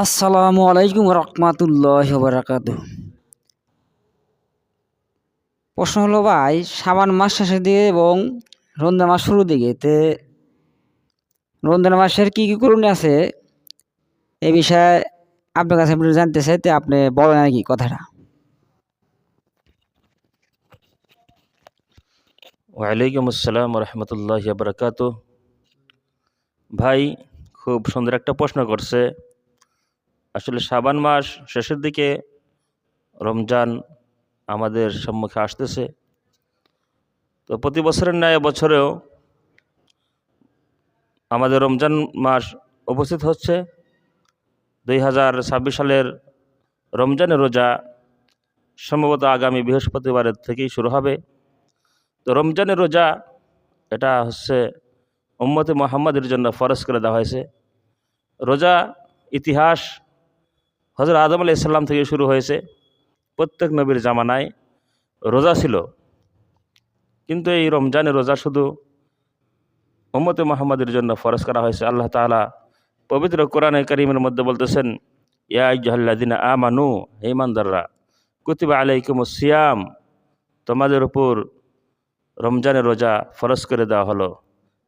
আসসালামু আলাইকুম রহমাতুল্লাহি ওয়া বারাকাতুহু। প্রশ্ন হলো ভাই, শাবান মাস শেষের দিকে এবং রমজান মাস শুরুর দিকে রমজান মাসের কি করণীয় আছে এই বিষয়ে আপনার কাছে আপনি জানতে চাই, তো আপনি বলেন আর কি কথাটা। ওয়ালাইকুম আসসালাম রহমতুল্লাহ বরকাত। ভাই, খুব সুন্দর একটা প্রশ্ন করছে। আসলে শাবান মাস শেষের দিকে রমজান আমাদের সম্মুখে আসতেছে। তো প্রতি বছরের ন্যায় বছরেও আমাদের রমজান মাস উপস্থিত হচ্ছে। 2026 সালের রমজানের রোজা সম্ভবত আগামী বৃহস্পতিবারের থেকেই শুরু হবে। তো রমজানের রোজা এটা হচ্ছে উম্মতে মুহাম্মাদের জন্য ফরজ করে দেওয়া হয়েছে। রোজা ইতিহাস হযরত আদম আলাইহিস সালাম থেকে শুরু হয়েছে। প্রত্যেক নবীর জামানায় রোজা ছিল, কিন্তু এই রমজানের রোজা শুধু উম্মতে মুহাম্মাদের জন্য ফরজ করা হয়েছে। আল্লাহ তাআলা পবিত্র কোরআনে কারীমের মধ্যে বলতেছেন, ইয়া আইয়ুহাল্লাযিনা আমানু, হে ঈমানদাররা, কুতিবা আলাইকুমুস সিয়াম, তোমাদের উপর রমজানের রোজা ফরজ করে দেওয়া হলো,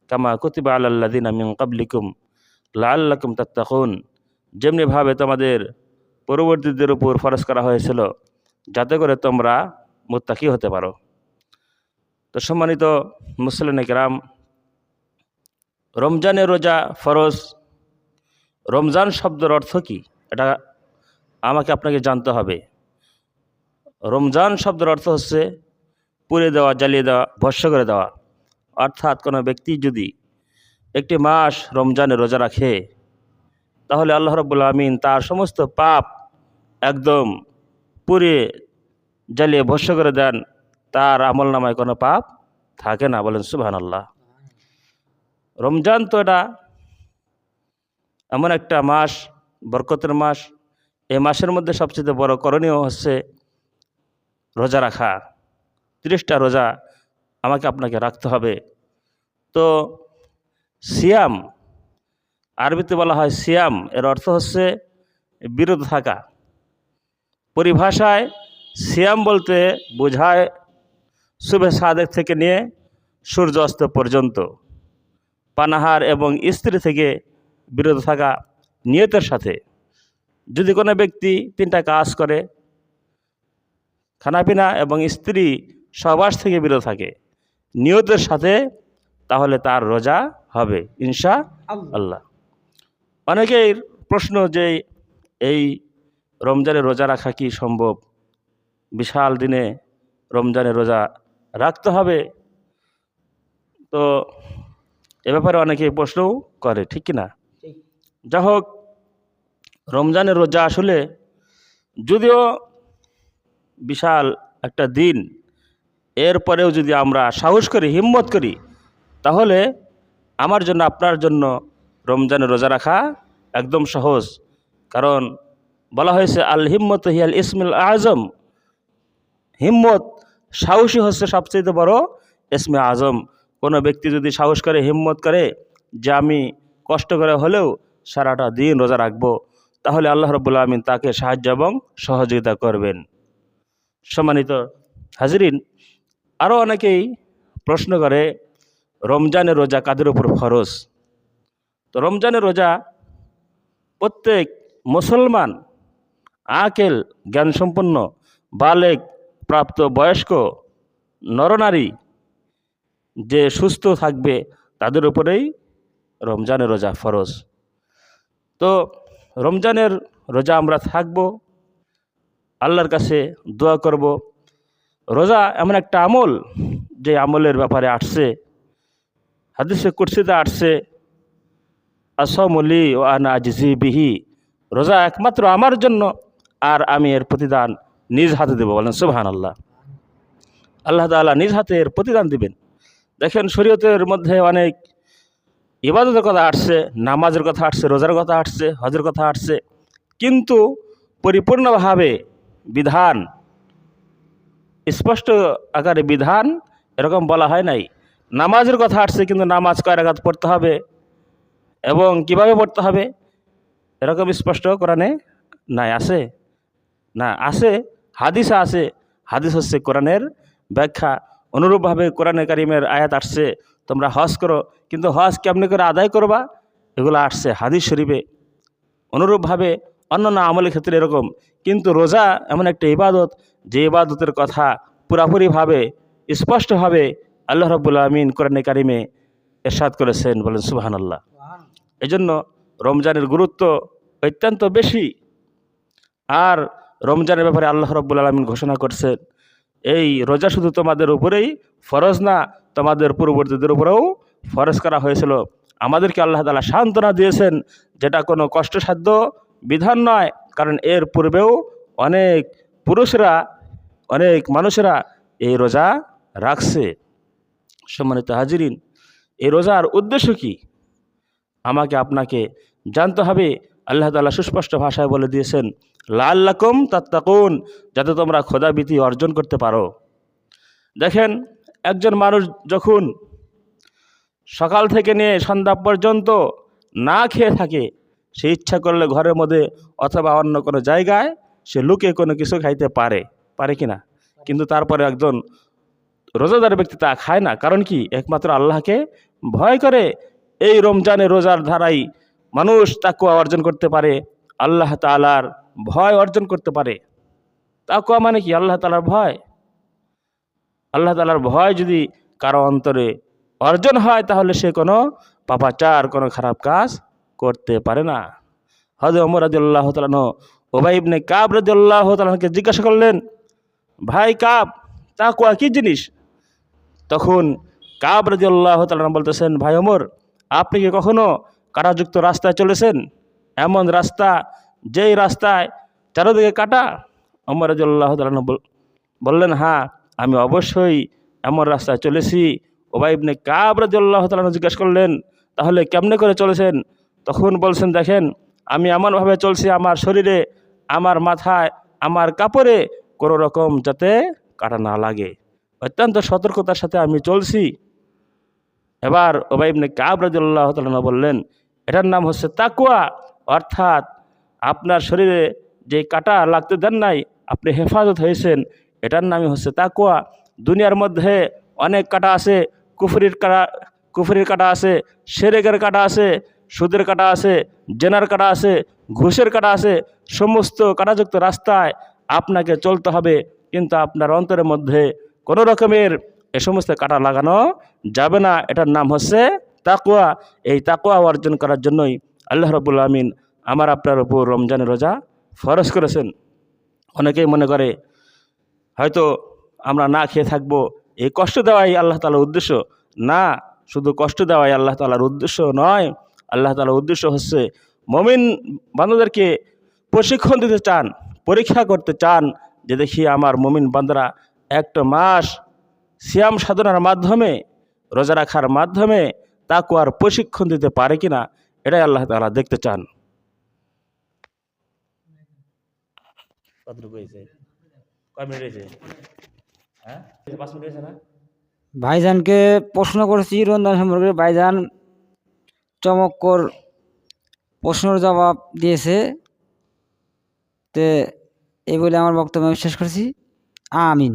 কামা কুতিবা আলাল্লাযিনা মিন ক্বাবলিকুম লাআল্লাকুম তাত্তাকুন, যেমনিভাবে তোমাদের পূর্ববর্তীদের উপর ফরজ করা হয়েছিল যাতে করে তোমরা মুত্তাকি হতে পারো। তো সম্মানিত মুসলিম কিরাম, রমজানের রোজা ফরজ। রমজান শব্দের অর্থ কি এটা আমাকে আপনাকে জানতে হবে। রমজান শব্দের অর্থ হচ্ছে পুড়ে দেওয়া, জ্বালিয়ে দেওয়া, ভস্ম করে দেওয়া। অর্থাৎ কোনো ব্যক্তি যদি একটি মাস রমজানের রোজা রাখে, তাহলে আল্লাহ রাব্বুল আমিন তার সমস্ত পাপ একদম পুড়ে জ্বালিয়ে ভস্ম করে দেন। তার আমল নামায় কোনো পাপ থাকে না। বলেন সুবহানাল্লাহ। রমজান তো এটা এমন একটা মাস, বরকতের মাস। এই মাসের মধ্যে সবচেয়ে বড় করণীয় হচ্ছে রোজা রাখা। 30টা রোজা আমাকে আপনাকে রাখতে হবে। তো সিয়াম, আরবিতে বলা হয় সিয়াম, এর অর্থ হচ্ছে বিরত থাকা। পরিভাষায় সিয়াম বলতে বোঝায় শুভে সাদেক থেকে নিয়ে সূর্য অস্ত পর্যন্ত পানাহার এবং স্ত্রী থেকে বিরত থাকা নিয়তের সাথে। যদি কোনো ব্যক্তি 3টা কাজ করে, খানাপিনা এবং স্ত্রী সহবাস থেকে বিরত থাকে নিয়তের সাথে, তাহলে তার রোজা হবে ইনশাআল্লাহ। অনেকের প্রশ্ন যে এই রমজানের রোজা রাখা কি সম্ভব? বিশাল দিনে রমজানের রোজা রাখতে হবে? তো এ ব্যাপারে অনেকে প্রশ্নও করে, ঠিক কিনা? যা হোক, রমজানের রোজা আসলে যদিও বিশাল একটা দিন, এরপরেও যদি আমরা সাহস করি, হিম্মত করি, তাহলে আমার জন্য, আপনার জন্য রমজানের রোজা রাখা একদম সহজ। কারণ বলা হয়েছে আল হিম্মত হিয়াল ইসমুল আজম। হিম্মত, সাহসী হচ্ছে সবচেয়ে বড় ইসমে আজম। কোনো ব্যক্তি যদি সাহস করে, হিম্মত করে যে আমি কষ্ট করে হলেও সারাটা দিন রোজা রাখবো, তাহলে আল্লাহ রাব্বুল আমিন তাকে সাহায্য এবং সহযোগিতা করবেন। সম্মানিত হাজরিন, আরও অনেকেই প্রশ্ন করে রমজানের রোজা কাদের উপর ফরজ? তো রমজানের রোজা প্রত্যেক মুসলমান, আকেল, জ্ঞানসম্পন্ন, বালেগ, প্রাপ্ত বয়স্ক নরনারী যে সুস্থ থাকবে তাদের উপরেই রমজানের রোজা ফরজ। তো রমজানের রোজা আমরা থাকব, আল্লাহর কাছে দোয়া করব। রোজা এমন একটা আমল, যে আমলের ব্যাপারে আসছে হাদিসে কুরসিতে আসছে, আসমলি ও আনা আজিজি বিহি, রোজা একমাত্র আমার জন্য আর আমি এর প্রতিদান নিজ হাতে দেব। বলেন সুবহানাল্লাহ। আল্লাহ তাআলা নিজ হাতে এর প্রতিদান দিবেন। দেখেন, শরীয়তের মধ্যে অনেক ইবাদতের কথা আসছে, নামাজের কথা আসছে, রোজার কথা আসছে, হজের কথা আসছে, কিন্তু পরিপূর্ণভাবে বিধান, স্পষ্ট আকারে বিধান এরকম বলা হয় নাই। নামাজের কথা আসছে, কিন্তু নামাজ কয় রাকাত পড়তে হবে এবং কিভাবে পড়তে হবে, এরকম স্পষ্ট কোরআনে নাই, আছে না? আছে, হাদিসে আছে। হাদিস হচ্ছে কোরআনের ব্যাখ্যা। অনুরূপভাবে কোরআনে কারিমের আয়াত আসছে তোমরা হজ করো, কিন্তু হজ কেমনি করে আদায় করবা এগুলো আসছে হাদিস শরীফে। অনুরূপভাবে অন্যান্য আমলের ক্ষেত্রে এরকম। কিন্তু রোজা এমন একটা ইবাদত, যে ইবাদতের কথা পুরাপুরিভাবে স্পষ্টভাবে আল্লাহ রাব্বুল আমিন কোরআনে কারিমে ইরশাদ করেছেন, বলেন সুবহানাল্লাহ। এজন্য রমজানের গুরুত্ব অত্যন্ত বেশি। আর রমজানের ব্যাপারে আল্লাহ রাব্বুল আলামিন ঘোষণা করছেন, এই রোজা শুধু তোমাদের উপরেই ফরজ না, তোমাদের পূর্ববর্তীদের উপরেও ফরজ করা হয়েছিল। আমাদেরকে আল্লাহ তাআলা সান্ত্বনা দিয়েছেন, যেটা কোনো কষ্টসাধ্য বিধান নয়, কারণ এর পূর্বেও অনেক পুরুষরা, অনেক মানুষেরা এই রোজা রাখছে। সম্মানিত হাজিরিন, এই রোজার উদ্দেশ্য কি আমাকে আপনাকে জানতে হবে। আল্লাহ তাআলা সুস্পষ্ট ভাষায় বলে দিয়েছেন, লাআল্লাকুম তাত্তাকুন, যাতে তোমরা খোদাভীতি অর্জন করতে পারো। দেখেন, একজন মানুষ যখন সকাল থেকে নিয়ে সন্ধ্যা পর্যন্ত না খেয়ে থাকে, সে ইচ্ছা করলে ঘরের মধ্যে অথবা অন্য কোনো জায়গায় সে লুকে কোনো কিছু খাইতে পারে, পারে কি না? কিন্তু তারপরে একজন রোজাদার ব্যক্তি তা খায় না। কারণ কি? একমাত্র আল্লাহকে ভয় করে। এই রমজানে রোজার ধারাই মানুষ তাকওয়া অর্জন করতে পারে, আল্লাহ তাআলার ভয় অর্জন করতে পারে। তাকওয়া মানে কি? আল্লাহ তাআলার ভয়। আল্লাহ তাআলার ভয় যদি কারো অন্তরে অর্জন হয়, তাহলে সে কোনো পাপাচার, কোনো খারাপ কাজ করতে পারে না। হযরত ওমর রাদিয়াল্লাহু তাআলা আনহু উবাই ইবনে কাব রাদিয়াল্লাহু তাআলা আনহুকে জিজ্ঞাসা করলেন, ভাই কাব, তাকওয়া কি জিনিস? তখন কাব রাদিয়াল্লাহু তাআলা আনহু বলতেছেন, ভাই ওমর, আপনি কি কখনো কাঁটাযুক্ত রাস্তায় চলেছেন? এমন রাস্তা, যেই রাস্তায় চারদিকে কাঁটা? ওমর রাদিয়াল্লাহু তাআলা আনহু বললেন, হ্যাঁ, আমি অবশ্যই এমন রাস্তায় চলেছি। উবাই ইবনে কাব রাদিয়াল্লাহু তাআলা আনহু জিজ্ঞাসা করলেন, তাহলে কেমনে করে চলেছেন? তখন বলছেন, দেখেন, আমি এমনভাবে চলছি, আমার শরীরে, আমার মাথায়, আমার কাপড়ে কোনো রকম যাতে কাঁটা না লাগে, অত্যন্ত সতর্কতার সাথে আমি চলছি। এবার উবাই ইবনে কাব রাদিয়াল্লাহু তাআলা আনহু বললেন, এটার নাম হচ্ছে তাকওয়া, অর্থাৎ আপনার শরীরে যে কাঁটা লাগতে দেন নাই, আপনি হেফাজত হয়েছেন, এটার নামই হচ্ছে তাকওয়া। দুনিয়ার মধ্যে অনেক কাঁটা আছে, কুফরির কাঁটা আছে, শিরকের কাঁটা আছে, সুদের কাঁটা আছে, জেনার কাঁটা আছে, ঘুষের কাঁটা আছে। সমস্ত কাঁটাযুক্ত রাস্তায় আপনাকে চলতে হবে, কিন্তু আপনার অন্তরের মধ্যে কোনো রকমের এ সমস্ত কাঁটা লাগানো যাবে না। এটার নাম হচ্ছে তাকওয়া। এই তাকওয়া অর্জন করার জন্যই আল্লাহ রাব্বুল আমিন আমার আপনার উপর রমজানের রোজা ফরজ করেছেন। অনেকেই মনে করে হয়তো আমরা না খেয়ে থাকবো, এই কষ্ট দেওয়াই আল্লাহ তাআলার উদ্দেশ্য। না, শুধু কষ্ট দেওয়াই আল্লাহ তাআলার উদ্দেশ্য নয়। আল্লাহ তাআলার উদ্দেশ্য হচ্ছে মুমিন বান্দাদেরকে প্রশিক্ষণ দিতে চান, পরীক্ষা করতে চান, যে দেখি আমার মুমিন বান্দারা একটা মাস সিয়াম সাধনার মাধ্যমে, রোজা রাখার মাধ্যমে তাকওয়ার প্রশিক্ষণ দিতে পারে কিনা, এটাই আল্লাহ তাআলা দেখতে চান। কতটুকু হয়েছে? কয় মিনিট হয়েছে? হ্যাঁ, 5 মিনিট হয়েছে না? ভাইজানকে প্রশ্ন করেছি রমজান সম্পর্কে, ভাইজান চমৎকার প্রশ্নের জবাব দিয়েছে। তে এই বলে আমার বক্তব্য আমি শেষ করছি। আমিন।